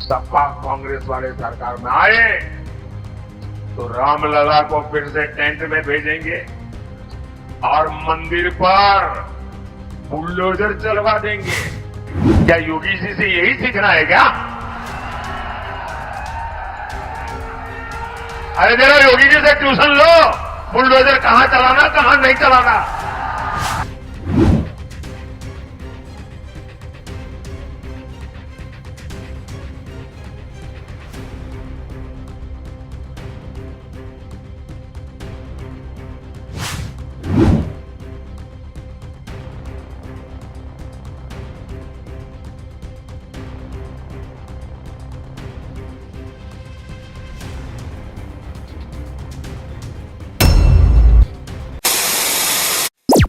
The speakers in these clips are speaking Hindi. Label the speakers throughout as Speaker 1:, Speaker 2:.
Speaker 1: सपा कांग्रेस वाले सरकार में आए तो रामलला को फिर से टेंट में भेजेंगे और मंदिर पर बुलडोजर चलवा देंगे। क्या योगी जी से यही सीखना है क्या? अरे जरा योगी जी से ट्यूशन लो, बुलडोजर कहां चलाना कहां नहीं चलाना।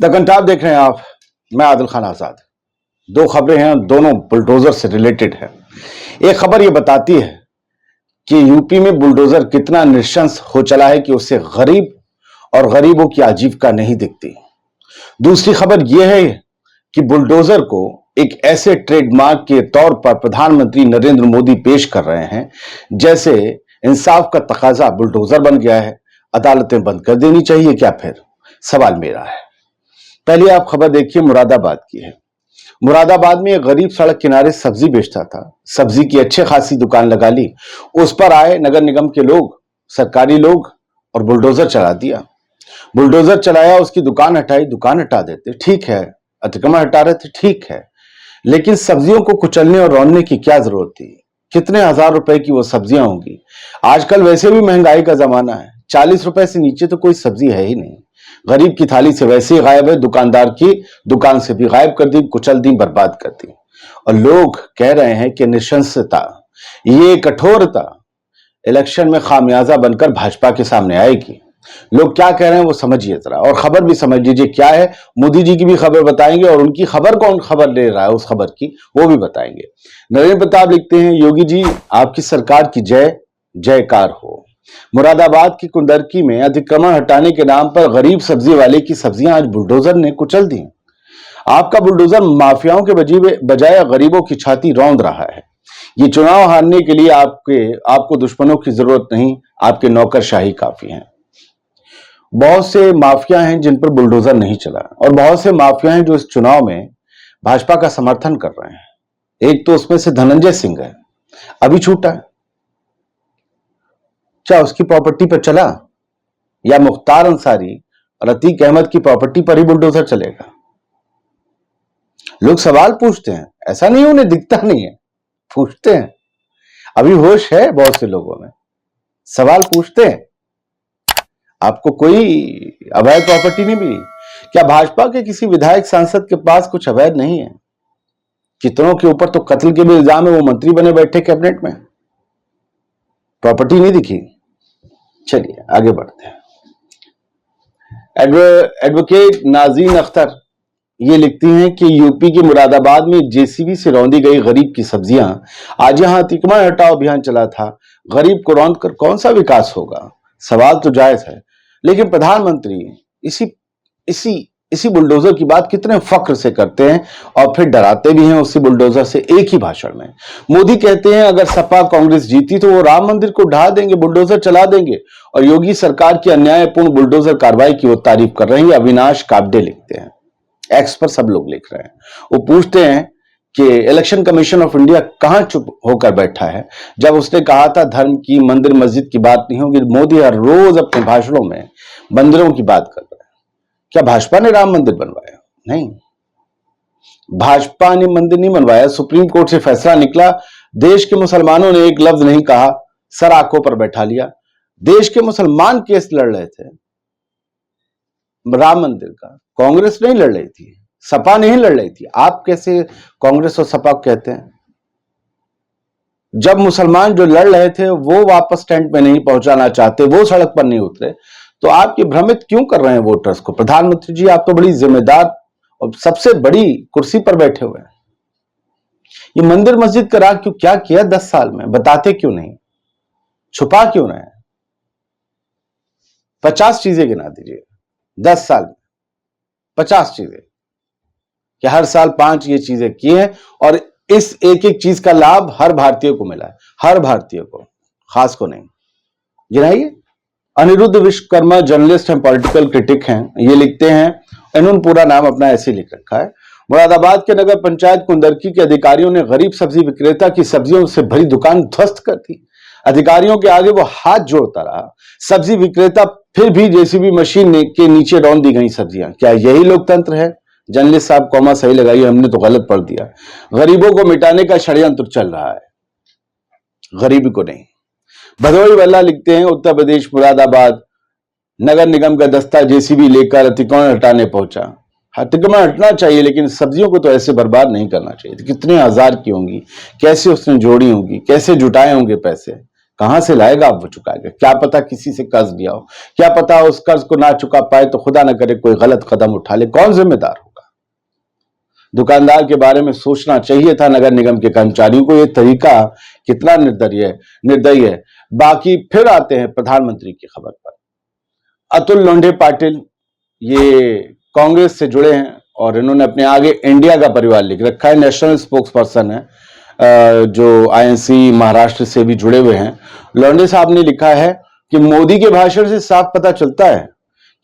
Speaker 2: द कंटाप देख रहे हैं आप। मैं आदिल खान आजाद। दो खबरें हैं, दोनों बुलडोजर से रिलेटेड है। एक खबर यह बताती है कि यूपी में बुलडोजर कितना निशंस हो चला है कि उससे गरीब और गरीबों की आजीविका नहीं दिखती। दूसरी खबर यह है कि बुलडोजर को एक ऐसे ट्रेडमार्क के तौर पर प्रधानमंत्री नरेंद्र मोदी पेश कर रहे हैं जैसे इंसाफ का तकाजा बुलडोजर बन गया है। अदालतें बंद कर देनी चाहिए क्या? फिर सवाल मेरा है। पहले आप खबर देखिए, मुरादाबाद की है। मुरादाबाद में एक गरीब सड़क किनारे सब्जी बेचता था। सब्जी की अच्छी खासी दुकान लगा ली। उस पर आए नगर निगम के लोग, सरकारी लोग, और बुलडोजर चला दिया। बुलडोजर चलाया, उसकी दुकान हटाई। दुकान हटा देते ठीक है, अतिक्रमण हटा रहे थे ठीक है, लेकिन सब्जियों को कुचलने और रौंदने की क्या जरूरत थी? कितने हजार रुपए की वो सब्जियां होंगी। आजकल वैसे भी महंगाई का जमाना है, 40 रुपए से नीचे तो कोई सब्जी है ही नहीं। गरीब की थाली से वैसे ही गायब है, दुकानदार की दुकान से भी गायब कर दी, कुचल दी, बर्बाद कर दी। और लोग कह रहे हैं कि निशंसता, ये कठोरता इलेक्शन में खामियाजा बनकर भाजपा के सामने आएगी। लोग क्या कह रहे हैं वो समझिए जरा, और खबर भी समझ लीजिए क्या है। मोदी जी की भी खबर बताएंगे और उनकी खबर कौन खबर ले रहा है उस खबर की, वो भी बताएंगे। नरेंद्र प्रताप लिखते हैं, योगी जी आपकी सरकार की जय जयकार हो। मुरादाबाद की कुंदरकी में अतिक्रमण हटाने के नाम पर गरीब सब्जी वाले की सब्जियां आज बुलडोजर ने कुचल दी। आपका बुलडोजर माफियाओं के बजाय गरीबों की छाती रौंद रहा है। ये चुनाव हारने के लिए आपको दुश्मनों की जरूरत नहीं, आपके नौकरशाही काफी हैं। बहुत से माफिया हैं जिन पर बुलडोजर नहीं चला, और बहुत से माफिया हैं जो इस चुनाव में भाजपा का समर्थन कर रहे हैं। एक तो उसमें से धनंजय सिंह है, अभी छूटा है। क्या उसकी प्रॉपर्टी पर चला, या मुख्तार अंसारी और अतीक अहमद की प्रॉपर्टी पर ही बुलडोजर चलेगा? लोग सवाल पूछते हैं, ऐसा नहीं उन्हें दिखता नहीं है, पूछते हैं। अभी होश है बहुत से लोगों में, सवाल पूछते हैं। आपको कोई अवैध प्रॉपर्टी नहीं मिली क्या? भाजपा के किसी विधायक सांसद के पास कुछ अवैध नहीं है? कितनों के ऊपर तो कत्ल के भी इल्जाम है, वो मंत्री बने बैठे कैबिनेट में, प्रॉपर्टी नहीं दिखी। चलिए आगे बढ़ते हैं। एडवोकेट नाजीन अख्तर ये लिखती हैं कि यूपी के मुरादाबाद में जेसीबी से रौंदी गई गरीब की सब्जियां, आज यहां अतिक्रमण हटाओ अभियान चला था। गरीब को रौंद कर कौन सा विकास होगा? सवाल तो जायज है, लेकिन प्रधानमंत्री इसी इसी इसी बुलडोजर की बात कितने फख्र से करते हैं और फिर डराते भी हैं उसी बुलडोजर से। एक ही भाषण में मोदी कहते हैं अगर सपा कांग्रेस जीती तो वो राम मंदिर को ढा देंगे, बुलडोजर चला देंगे, और योगी सरकार की अन्यायपूर्ण बुलडोजर कार्रवाई की वो तारीफ कर रहे हैं। अविनाश काब्डे लिखते हैं, एक्स पर सब लोग लिख रहे हैं। वो पूछते हैं कि इलेक्शन कमीशन ऑफ इंडिया कहां चुप होकर बैठा है जब उसने कहा था धर्म की, मंदिर मस्जिद की बात नहीं होगी। मोदी हर रोज अपने भाषणों में मंदिरों की बात कर रहा है। क्या भाजपा ने राम मंदिर बनवाया? नहीं, भाजपा ने मंदिर नहीं बनवाया। सुप्रीम कोर्ट से फैसला निकला, देश के मुसलमानों ने एक लफ्ज नहीं कहा, सर आंखों पर बैठा लिया। देश के मुसलमान केस लड़ रहे थे राम मंदिर का, कांग्रेस नहीं लड़ रही थी, सपा नहीं लड़ रही थी। आप कैसे कांग्रेस और सपा कहते हैं? जब मुसलमान जो लड़ रहे थे वो वापस टेंट में नहीं पहुंचाना चाहते, वो सड़क पर नहीं उतरे, तो आप ये भ्रमित क्यों कर रहे हैं वोटर्स को? प्रधानमंत्री जी आप तो बड़ी जिम्मेदार और सबसे बड़ी कुर्सी पर बैठे हुए हैं। ये मंदिर मस्जिद का राग क्यों क्या किया 10 साल में? बताते क्यों नहीं? छुपा क्यों रहे हैं? 50 चीजें गिना दीजिए 10 साल में, 50 चीजें कि हर साल 5 ये चीजें की हैं, और इस एक एक चीज का लाभ हर भारतीय को मिला है, हर भारतीय को, खास को नहीं। गिनाइए। अनिरुद्ध विश्वकर्मा जर्नलिस्ट हैं, पॉलिटिकल क्रिटिक हैं, ये लिखते हैं, इन्होंने पूरा नाम अपना ऐसे लिख रखा है। मुरादाबाद के नगर पंचायत कुंदरकी के अधिकारियों ने गरीब सब्जी विक्रेता की सब्जियों से भरी दुकान ध्वस्त कर दी। अधिकारियों के आगे वो हाथ जोड़ता रहा। सब्जी विक्रेता फिर भी जेसीबी मशीन के नीचे रौंद दी गई सब्जियां। क्या यही लोकतंत्र है? जर्नलिस्ट साहब कॉमा सही लगाइए, हमने तो गलत पढ़ दिया। गरीबों को मिटाने का षड्यंत्र चल रहा है, गरीबी को नहीं। भदोई वल्ला लिखते हैं, उत्तर प्रदेश मुरादाबाद नगर निगम का दस्ता जेसीबी लेकर अतिक्रमण हटाने पहुंचा। अतिक्रमण हटना चाहिए, लेकिन सब्जियों को तो ऐसे बर्बाद नहीं करना चाहिए। कितने हजार की होंगी, कैसे उसने जोड़ी होंगी, कैसे जुटाए होंगे पैसे, कहां से लाएगा अब वो चुकाएगा? क्या पता किसी से कर्ज लिया हो, क्या पता उस कर्ज को ना चुका पाए तो खुदा न करे कोई गलत कदम उठा ले, कौन जिम्मेदार होगा? दुकानदार के बारे में सोचना चाहिए था नगर निगम के कर्मचारियों को। यह तरीका कितना निर्दयी है। बाकी फिर आते हैं प्रधानमंत्री की खबर पर। अतुल लोंढे पाटिल ये कांग्रेस से जुड़े हैं और इन्होंने अपने आगे इंडिया का परिवार लिख रखा है। नेशनल स्पोक्स पर्सन है, जो आईएनसी महाराष्ट्र से भी जुड़े हुए हैं। लोंढे साहब ने लिखा है कि मोदी के भाषण से साफ पता चलता है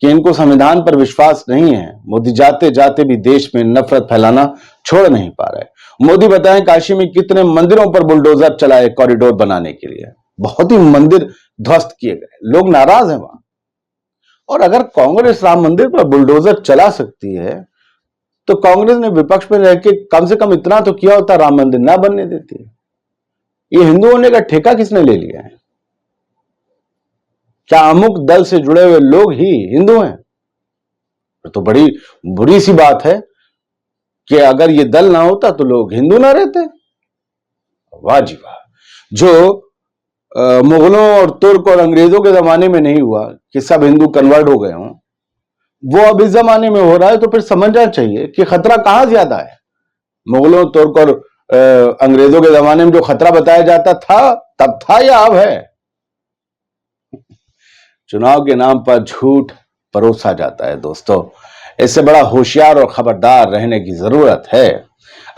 Speaker 2: कि इनको संविधान पर विश्वास नहीं है। मोदी जाते जाते भी देश में नफरत फैलाना छोड़ नहीं पा रहे। मोदी बताएं काशी में कितने मंदिरों पर बुलडोजर चलाए कॉरिडोर बनाने के लिए। बहुत ही मंदिर ध्वस्त किए गए, लोग नाराज हैं वहां। और अगर कांग्रेस राम मंदिर पर बुलडोजर चला सकती है तो कांग्रेस ने विपक्ष में रह के कम से कम इतना तो किया होता, राम मंदिर ना बनने देती। ये हिंदू होने का ठेका किसने ले लिया है? क्या अमुक दल से जुड़े हुए लोग ही हिंदू हैं? तो बड़ी बुरी सी बात है कि अगर ये दल ना होता तो लोग हिंदू ना रहते। वाह जी वाह। जो मुगलों और तुर्क और अंग्रेजों के जमाने में नहीं हुआ कि सब हिंदू कन्वर्ट हो गए हों, वो अब इस जमाने में हो रहा है। तो फिर समझना चाहिए कि खतरा कहां ज्यादा है। मुगलों, तुर्क और अंग्रेजों के जमाने में जो खतरा बताया जाता था तब था या अब है? चुनाव के नाम पर झूठ परोसा जाता है दोस्तों। इससे बड़ा होशियार और खबरदार रहने की जरूरत है।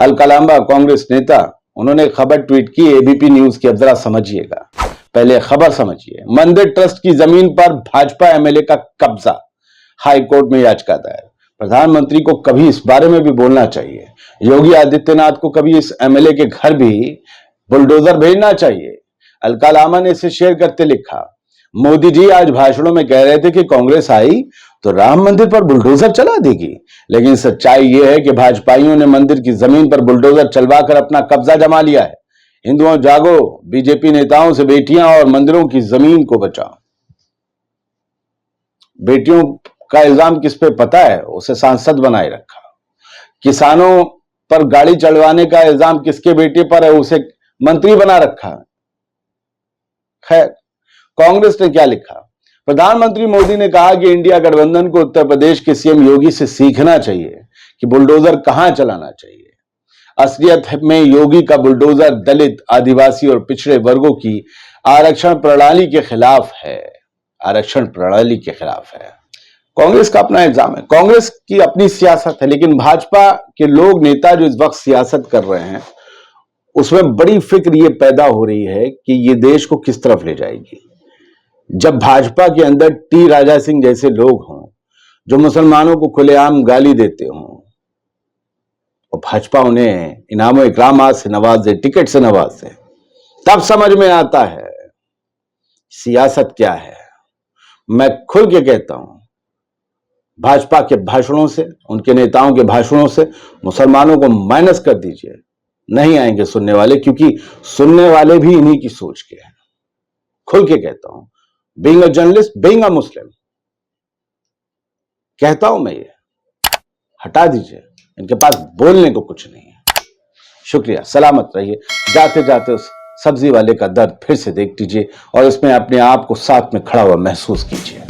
Speaker 2: अलकलांबा कांग्रेस नेता, उन्होंने खबर ट्वीट की एबीपी न्यूज की, अब जरा समझिएगा, पहले खबर समझिए। मंदिर ट्रस्ट की जमीन पर भाजपा एमएलए का कब्जा, हाई कोर्ट में याचिका दायर। प्रधानमंत्री को कभी इस बारे में भी बोलना चाहिए। योगी आदित्यनाथ को कभी इस एमएलए के घर भी बुलडोजर भेजना चाहिए। अलकलांबा ने इसे शेयर करते लिखा, मोदी जी आज भाषणों में कह रहे थे कि कांग्रेस आई तो राम मंदिर पर बुलडोजर चला देगी, लेकिन सच्चाई यह है कि भाजपाइयों ने मंदिर की जमीन पर बुलडोजर चलवाकर अपना कब्जा जमा लिया है। हिंदुओं जागो, बीजेपी नेताओं से बेटियां और मंदिरों की जमीन को बचाओ। बेटियों का इल्जाम किस पे पता है? उसे सांसद बनाए रखा। किसानों पर गाड़ी चढ़वाने का इल्जाम किसके बेटे पर है? उसे मंत्री बना रखा। खैर, कांग्रेस ने क्या लिखा? प्रधानमंत्री मोदी ने कहा कि इंडिया गठबंधन को उत्तर प्रदेश के सीएम योगी से सीखना चाहिए कि बुलडोजर कहां चलाना चाहिए। असलियत में योगी का बुलडोजर दलित, आदिवासी और पिछड़े वर्गों की आरक्षण प्रणाली के खिलाफ है। आरक्षण प्रणाली के खिलाफ है। कांग्रेस का अपना इल्जाम है, कांग्रेस की अपनी सियासत है, लेकिन भाजपा के लोग, नेता जो इस वक्त सियासत कर रहे हैं, उसमें बड़ी फिक्र ये पैदा हो रही है कि ये देश को किस तरफ ले जाएगी। जब भाजपा के अंदर टी राजा सिंह जैसे लोग हों जो मुसलमानों को खुलेआम गाली देते हों और भाजपा उन्हें इनामो इकरामात से नवाजे, टिकट से नवाजे, तब समझ में आता है सियासत क्या है। मैं खुल के कहता हूं, भाजपा के भाषणों से, उनके नेताओं के भाषणों से मुसलमानों को माइनस कर दीजिए, नहीं आएंगे सुनने वाले, क्योंकि सुनने वाले भी इन्हीं की सोच के हैं। खुल के कहता हूं, being a journalist, being a Muslim, कहता हूं मैं, ये हटा दीजिए, इनके पास बोलने को कुछ नहीं है। शुक्रिया, सलामत रहिए। जाते जाते उस सब्जी वाले का दर्द फिर से देख लीजिए और इसमें अपने आप को साथ में खड़ा हुआ महसूस कीजिए।